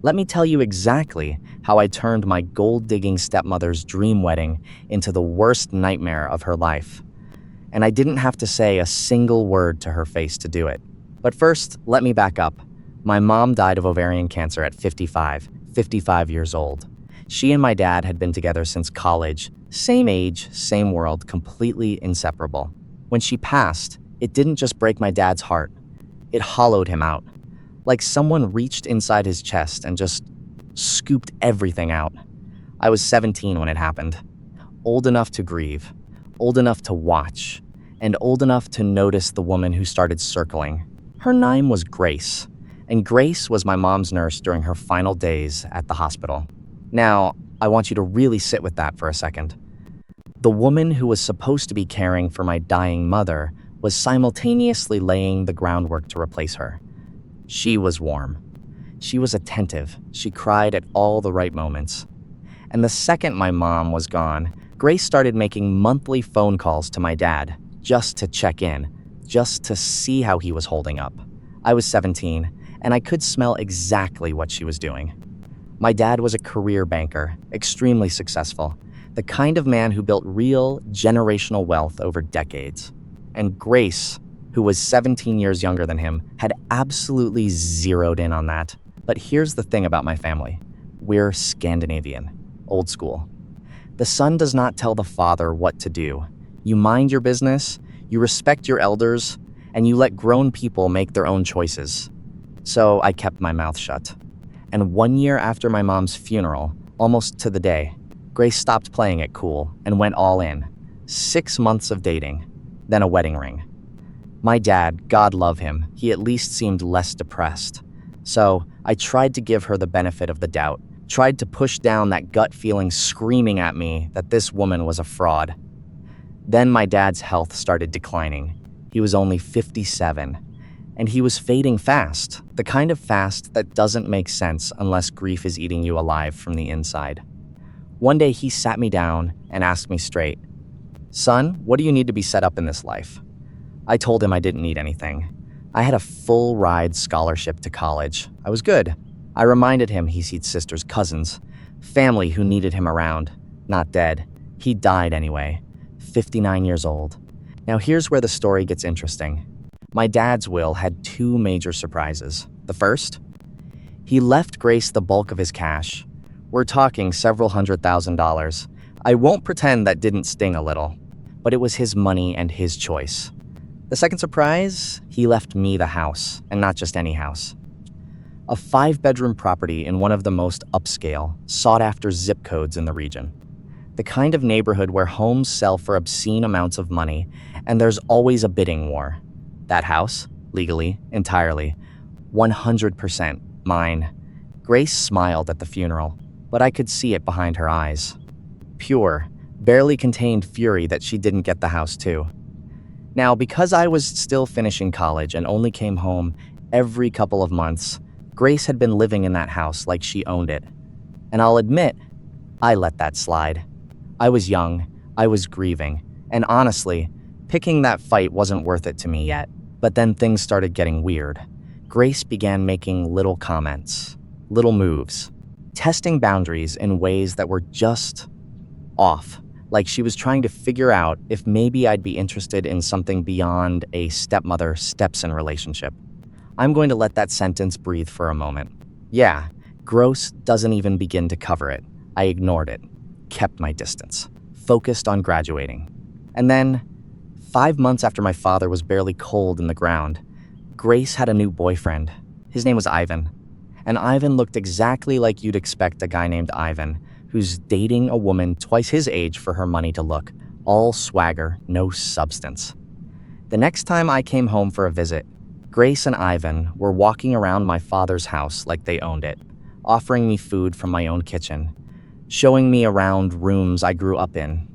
Let me tell you exactly how I turned my gold-digging stepmother's dream wedding into the worst nightmare of her life. And I didn't have to say a single word to her face to do it. But first, let me back up. My mom died of ovarian cancer at 55 years old. She and my dad had been together since college, same age, same world, completely inseparable. When she passed, it didn't just break my dad's heart. It hollowed him out. Like someone reached inside his chest and just scooped everything out. I was 17 when it happened. Old enough to grieve, old enough to watch, and old enough to notice the woman who started circling. Her name was Grace, and Grace was my mom's nurse during her final days at the hospital. Now, I want you to really sit with that for a second. The woman who was supposed to be caring for my dying mother was simultaneously laying the groundwork to replace her. She was warm. She was attentive. She cried at all the right moments. And the second my mom was gone, Grace started making monthly phone calls to my dad, just to check in, just to see how he was holding up. I was 17, and I could smell exactly what she was doing. My dad was a career banker, extremely successful, the kind of man who built real, generational wealth over decades. And Grace, who was 17 years younger than him, had absolutely zeroed in on that. But here's the thing about my family. We're Scandinavian, old school. The son does not tell the father what to do. You mind your business, you respect your elders, and you let grown people make their own choices. So I kept my mouth shut. And 1 year after my mom's funeral, almost to the day, Grace stopped playing it cool and went all in. 6 months of dating, then a wedding ring. My dad, God love him, he at least seemed less depressed. So I tried to give her the benefit of the doubt, tried to push down that gut feeling screaming at me that this woman was a fraud. Then my dad's health started declining. He was only 57, and he was fading fast, the kind of fast that doesn't make sense unless grief is eating you alive from the inside. One day he sat me down and asked me straight, "Son, what do you need to be set up in this life?" I told him I didn't need anything. I had a full ride scholarship to college. I was good. I reminded him Housit's sister's cousins, family who needed him around, not dead. He died anyway, 59 years old. Now here's where the story gets interesting. My dad's will had 2 major surprises. The first, he left Grace the bulk of his cash. We're talking several $100,000. I won't pretend that didn't sting a little, but it was his money and his choice. The second surprise, he left me the house, and not just any house. A 5-bedroom property in one of the most upscale, sought-after zip codes in the region. The kind of neighborhood where homes sell for obscene amounts of money, and there's always a bidding war. That house, legally, entirely, 100% mine. Grace smiled at the funeral, but I could see it behind her eyes. Pure, barely contained fury that she didn't get the house too. Now, because I was still finishing college and only came home every couple of months, Grace had been living in that house like she owned it. And I'll admit, I let that slide. I was young, I was grieving, and honestly, picking that fight wasn't worth it to me yet. But then things started getting weird. Grace began making little comments, little moves, testing boundaries in ways that were just off. Like she was trying to figure out if maybe I'd be interested in something beyond a stepmother-stepson relationship. I'm going to let that sentence breathe for a moment. Yeah, gross doesn't even begin to cover it. I ignored it, kept my distance, focused on graduating. And then, 5 months after my father was barely cold in the ground, Grace had a new boyfriend. His name was Ivan. And Ivan looked exactly like you'd expect a guy named Ivan, who's dating a woman twice his age for her money to look. All swagger, no substance. The next time I came home for a visit, Grace and Ivan were walking around my father's house like they owned it, offering me food from my own kitchen, showing me around rooms I grew up in,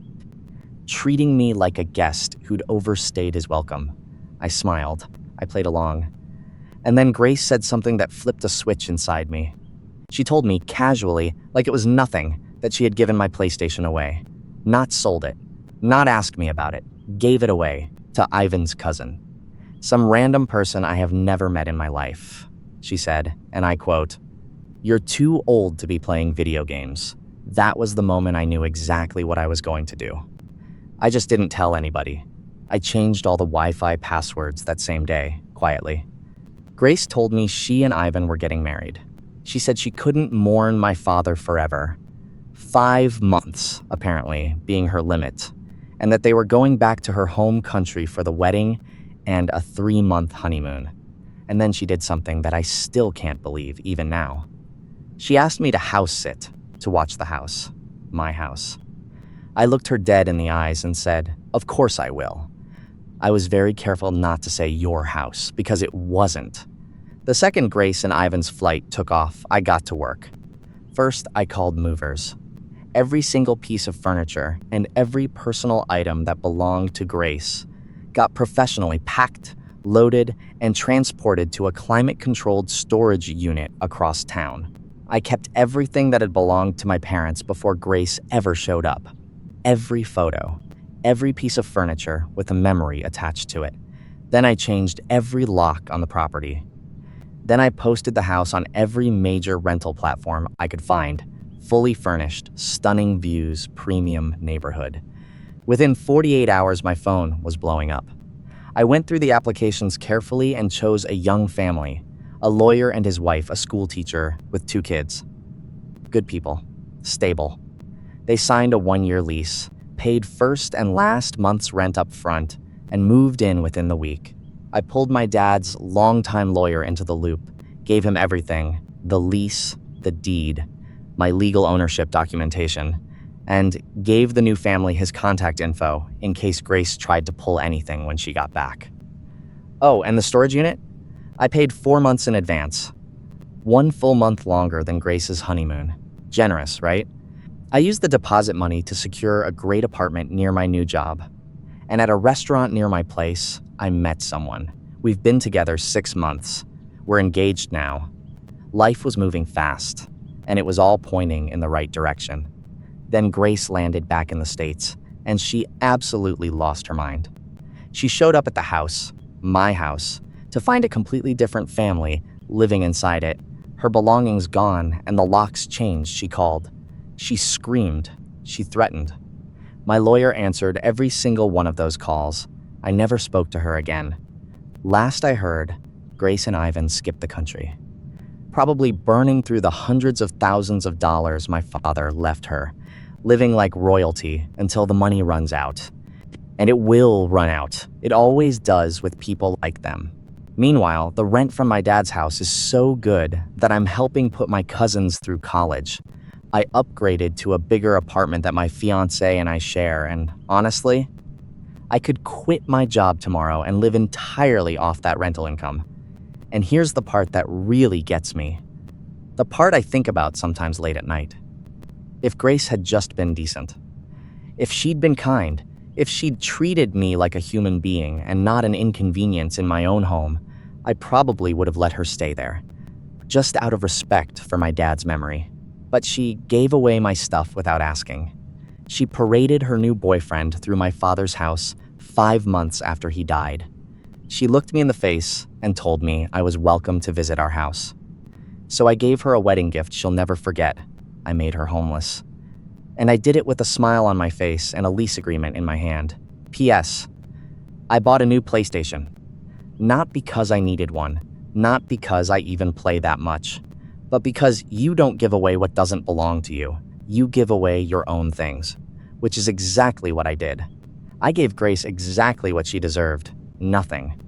treating me like a guest who'd overstayed his welcome. I smiled. I played along. And then Grace said something that flipped a switch inside me. She told me casually, like it was nothing, that she had given my PlayStation away. Not sold it. Not asked me about it. Gave it away to Ivan's cousin. Some random person I have never met in my life, she said, and I quote, "You're too old to be playing video games." That was the moment I knew exactly what I was going to do. I just didn't tell anybody. I changed all the Wi-Fi passwords that same day, quietly. Grace told me she and Ivan were getting married. She said she couldn't mourn my father forever. 5 months, apparently, being her limit, and that they were going back to her home country for the wedding and a 3-month honeymoon. And then she did something that I still can't believe, even now. She asked me to house sit, to watch the house, my house. I looked her dead in the eyes and said, "Of course I will." I was very careful not to say your house, because it wasn't. The second Grace and Ivan's flight took off, I got to work. First, I called movers. Every single piece of furniture and every personal item that belonged to Grace got professionally packed, loaded, and transported to a climate-controlled storage unit across town. I kept everything that had belonged to my parents before Grace ever showed up. Every photo, every piece of furniture with a memory attached to it. Then I changed every lock on the property. Then I posted the house on every major rental platform I could find. Fully furnished, stunning views, premium neighborhood. Within 48 hours, my phone was blowing up. I went through the applications carefully and chose a young family, a lawyer and his wife, a school teacher with 2 kids. Good people, stable. They signed a 1-year lease, paid first and last month's rent up front, and moved in within the week. I pulled my dad's longtime lawyer into the loop, gave him everything, the lease, the deed, my legal ownership documentation, and gave the new family his contact info in case Grace tried to pull anything when she got back. Oh, and the storage unit? I paid 4 months in advance. 1 full month longer than Grace's honeymoon. Generous, right? I used the deposit money to secure a great apartment near my new job. And at a restaurant near my place, I met someone. We've been together 6 months. We're engaged now. Life was moving fast, and it was all pointing in the right direction. Then Grace landed back in the States, and she absolutely lost her mind. She showed up at the house, my house, to find a completely different family living inside it. Her belongings gone and the locks changed, she called. She screamed. She threatened. My lawyer answered every single one of those calls. I never spoke to her again. Last I heard, Grace and Ivan skipped the country, probably burning through the hundreds of thousands of dollars my father left her, living like royalty until the money runs out. And it will run out. It always does with people like them. Meanwhile, the rent from my dad's house is so good that I'm helping put my cousins through college. I upgraded to a bigger apartment that my fiancé and I share, and honestly, I could quit my job tomorrow and live entirely off that rental income. And here's the part that really gets me. The part I think about sometimes late at night. If Grace had just been decent. If she'd been kind. If she'd treated me like a human being and not an inconvenience in my own home, I probably would have let her stay there, just out of respect for my dad's memory. But she gave away my stuff without asking. She paraded her new boyfriend through my father's house 5 months after he died. She looked me in the face and told me I was welcome to visit our house. So I gave her a wedding gift she'll never forget. I made her homeless. And I did it with a smile on my face and a lease agreement in my hand. P.S. I bought a new PlayStation. Not because I needed one, not because I even play that much, but because you don't give away what doesn't belong to you. You give away your own things, which is exactly what I did. I gave Grace exactly what she deserved, nothing.